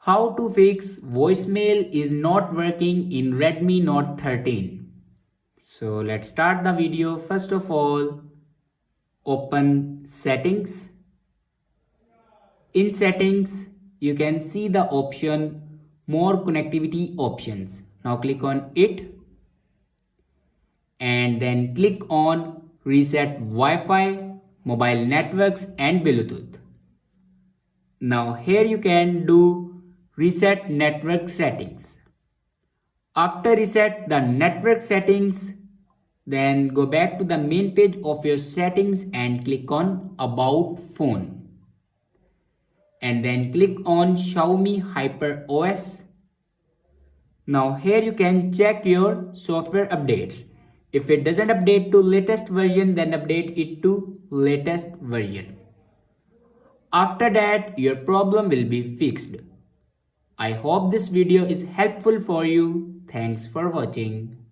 How to fix voicemail is not working in Redmi Note 13. So let's start the video. First of all, open settings. In settings, you can see the option more connectivity options. Now click on it and then click on reset Wi-Fi, mobile networks and Bluetooth. Now here you can do reset network settings. After reset the network settings, then go back to the main page of your settings and click on About Phone. And then click on Xiaomi Hyper OS. Now here you can check your software updates. If it doesn't update to latest version, then update it to latest version. After that, your problem will be fixed. I hope this video is helpful for you. Thanks for watching.